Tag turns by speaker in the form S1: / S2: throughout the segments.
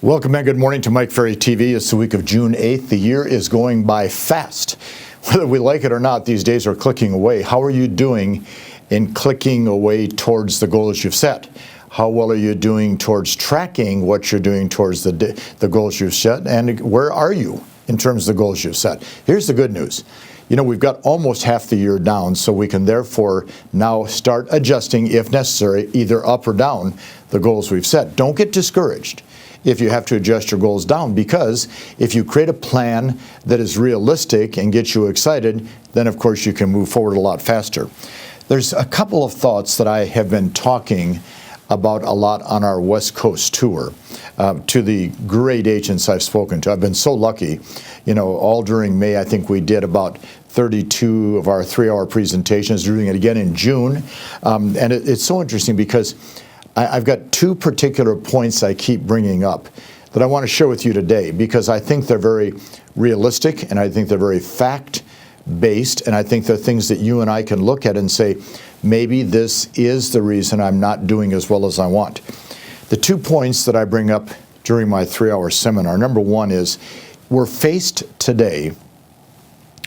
S1: Welcome and good morning to Mike Ferry TV. It's the week of June 8th. The year is going by fast. Whether we like it or not, these days are clicking away. How are you doing in clicking away towards the goals you've set? How well are you doing towards tracking what you're doing towards the goals you've set? And where are you in terms of the goals you've set? Here's the good news. You know, we've got almost half the year down, so we can therefore now start adjusting, if necessary, either up or down the goals we've set. Don't get discouraged if you have to adjust your goals down, because if you create a plan that is realistic and gets you excited, then of course you can move forward a lot faster. There's a couple of thoughts that I have been talking about a lot on our West Coast tour to the great agents I've spoken to. I've been so lucky. You know, all during May, I think we did about 32 of our 3-hour presentations, doing it again in June. And it's so interesting because I've got two particular points I keep bringing up that I want to share with you today, because I think they're very realistic and I think they're very fact-based, and I think they're things that you and I can look at and say, maybe this is the reason I'm not doing as well as I want. The 2 points that I bring up during my 3-hour seminar, number one is we're faced today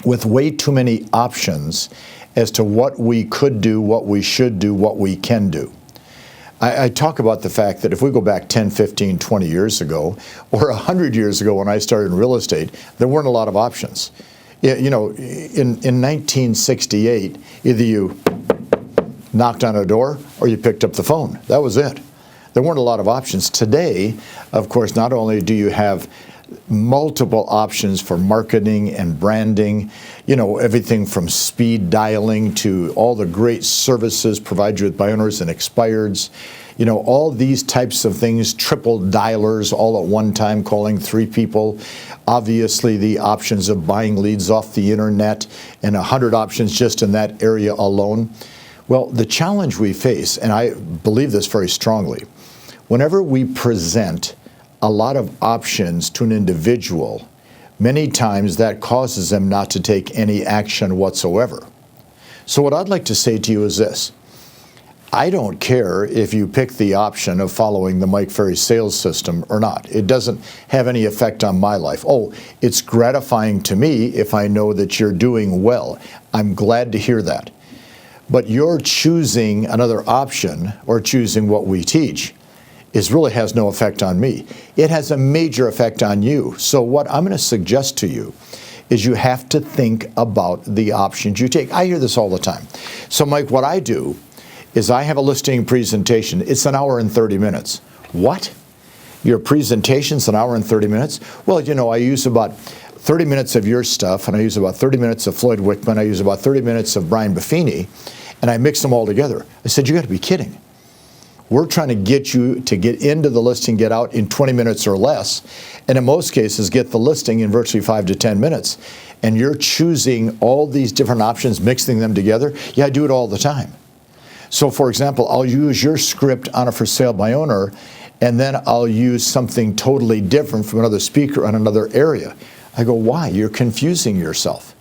S1: with way too many options as to what we could do, what we should do, what we can do. I talk about the fact that if we go back 10, 15, 20 years ago, or 100 years ago when I started in real estate, there weren't a lot of options. You know, in 1968, either you knocked on a door or you picked up the phone. That was it. There weren't a lot of options. Today, of course, not only do you have multiple options for marketing and branding, you know, everything from speed dialing to all the great services provided with buy owners and expireds, you know, all these types of things, triple dialers all at one time, calling 3 people. Obviously, the options of buying leads off the internet, and 100 options just in that area alone. Well, the challenge we face, and I believe this very strongly, whenever we present a lot of options to an individual, many times that causes them not to take any action whatsoever. So what I'd like to say to you is this. I don't care if you pick the option of following the Mike Ferry sales system or not. It doesn't have any effect on my life. Oh, it's gratifying to me if I know that you're doing well. I'm glad to hear that. But you're choosing another option or choosing what we teach really has no effect on me. It has a major effect on you. So what I'm going to suggest to you is you have to think about the options you take. I hear this all the time. So Mike, what I do is I have a listing presentation. It's an hour and 30 minutes. What? Your presentation's an hour and 30 minutes? Well, you know, I use about 30 minutes of your stuff, and I use about 30 minutes of Floyd Wickman. I use about 30 minutes of Brian Buffini, and I mix them all together. I said, you got to be kidding. We're trying to get you to get into the listing, get out in 20 minutes or less, and in most cases get the listing in virtually 5 to 10 minutes. And you're choosing all these different options, mixing them together. Yeah, I do it all the time. So for example, I'll use your script on a for sale by owner, and then I'll use something totally different from another speaker on another area. I go, why? You're confusing yourself.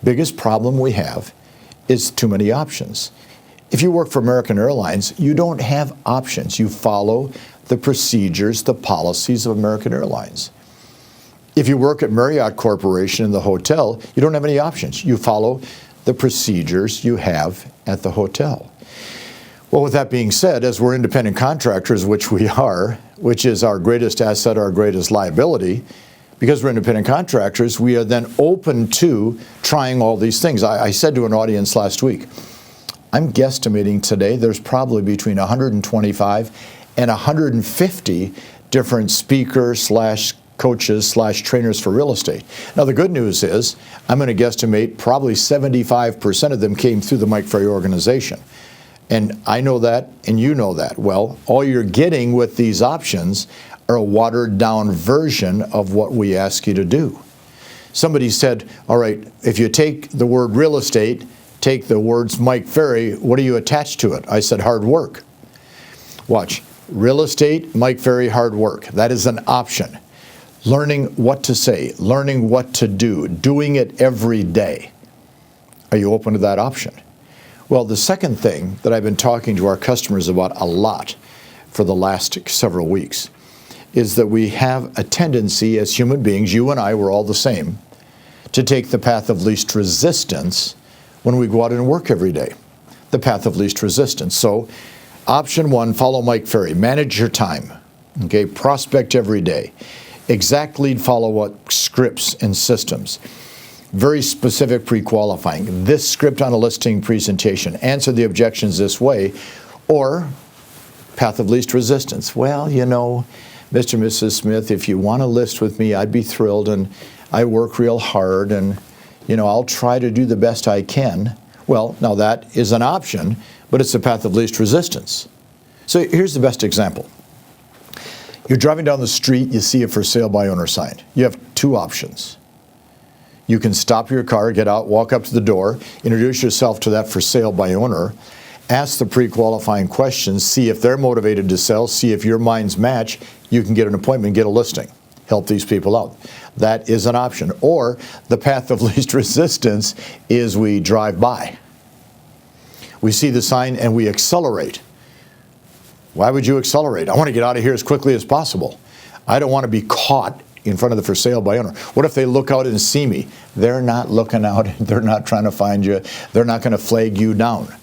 S1: Biggest problem we have is too many options. If you work for American Airlines, you don't have options. You follow the procedures, the policies of American Airlines. If you work at Marriott Corporation in the hotel, you don't have any options. You follow the procedures you have at the hotel. Well, with that being said, as we're independent contractors, which we are, which is our greatest asset, our greatest liability, because we're independent contractors, we are then open to trying all these things. I said to an audience last week, I'm guesstimating today there's probably between 125 and 150 different speakers / coaches / trainers for real estate. Now the good news is I'm going to guesstimate probably 75% of them came through the Mike Ferry organization. And I know that and you know that. Well, all you're getting with these options are a watered down version of what we ask you to do. Somebody said, all right, if you take the word real estate, take the words Mike Ferry, what do you attach to it? I said hard work. Watch, real estate, Mike Ferry, hard work. That is an option. Learning what to say, learning what to do, doing it every day. Are you open to that option? Well, the second thing that I've been talking to our customers about a lot for the last several weeks is that we have a tendency as human beings, you and I, we're all the same, to take the path of least resistance when we go out and work every day. The path of least resistance. So, option one, follow Mike Ferry. Manage your time. Okay, prospect every day. Exact lead follow-up scripts and systems. Very specific pre-qualifying. This script on a listing presentation. Answer the objections this way. Or, path of least resistance. Well, you know, Mr. and Mrs. Smith, if you want to list with me, I'd be thrilled, and I work real hard, and, you know, I'll try to do the best I can. Well, now that is an option, but it's the path of least resistance. So here's the best example. You're driving down the street, you see a for sale by owner sign. You have two options. You can stop your car, get out, walk up to the door, introduce yourself to that for sale by owner, ask the pre-qualifying questions, see if they're motivated to sell, see if your minds match. You can get an appointment, get a listing, help these people out. That is an option. Or the path of least resistance is we drive by. We see the sign and we accelerate. Why would you accelerate? I want to get out of here as quickly as possible. I don't want to be caught in front of the for sale by owner. What if they look out and see me? They're not looking out. They're not trying to find you. They're not going to flag you down.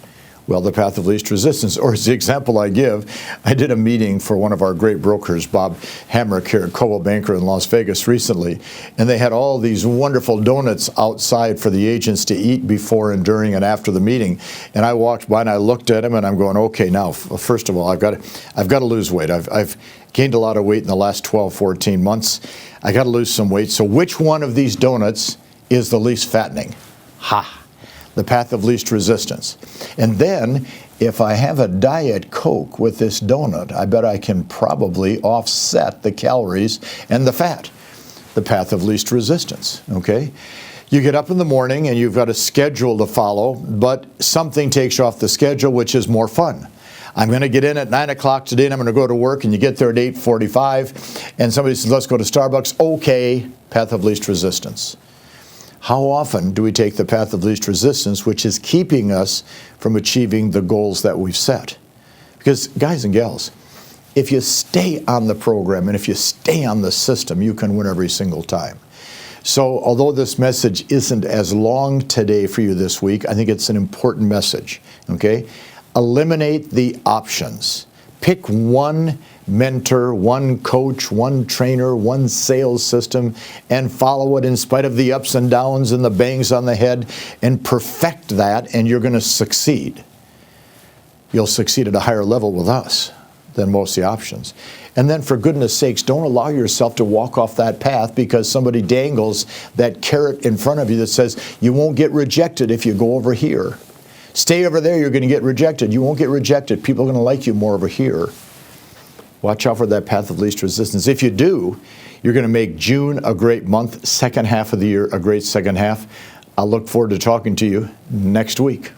S1: Well, the path of least resistance, or as the example I give, I did a meeting for one of our great brokers, Bob Hamrick here at Coldwell Banker in Las Vegas recently, and they had all these wonderful donuts outside for the agents to eat before and during and after the meeting. And I walked by and I looked at them and I'm going, okay, now, first of all, I've got to lose weight. I've gained a lot of weight in the last 12, 14 months. I got to lose some weight. So which one of these donuts is the least fattening? Ha! The path of least resistance. And then, if I have a Diet Coke with this donut, I bet I can probably offset the calories and the fat. The path of least resistance, okay? You get up in the morning and you've got a schedule to follow, but something takes you off the schedule, which is more fun. I'm going to get in at 9 o'clock today and I'm going to go to work, and you get there at 8:45 and somebody says, let's go to Starbucks. Okay, path of least resistance. How often do we take the path of least resistance, which is keeping us from achieving the goals that we've set? Because, guys and gals, if you stay on the program and if you stay on the system, you can win every single time. So, although this message isn't as long today for you this week, I think it's an important message, okay? Eliminate the options. Pick one mentor, one coach, one trainer, one sales system, and follow it in spite of the ups and downs and the bangs on the head, and perfect that, and you're going to succeed. You'll succeed at a higher level with us than most of the options. And then, for goodness sakes, don't allow yourself to walk off that path because somebody dangles that carrot in front of you that says you won't get rejected if you go over here. Stay over there, you're going to get rejected. You won't get rejected. People are going to like you more over here. Watch out for that path of least resistance. If you do, you're going to make June a great month, second half of the year a great second half. I'll look forward to talking to you next week.